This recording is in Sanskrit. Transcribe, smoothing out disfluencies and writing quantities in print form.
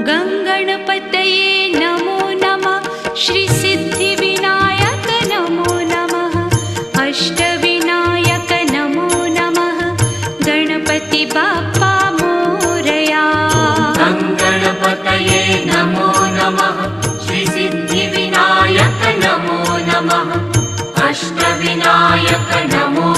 गङ्गणपतये नमो नमः। श्रीसिद्धिविनायक नमो नमः। अष्टविनायक नमो नमः। गणपति बाप्पा मोरया। गङ्गणपतये नमो नमः। श्रीसिद्धिविनायक नमो नमः। अष्टविनायक नमो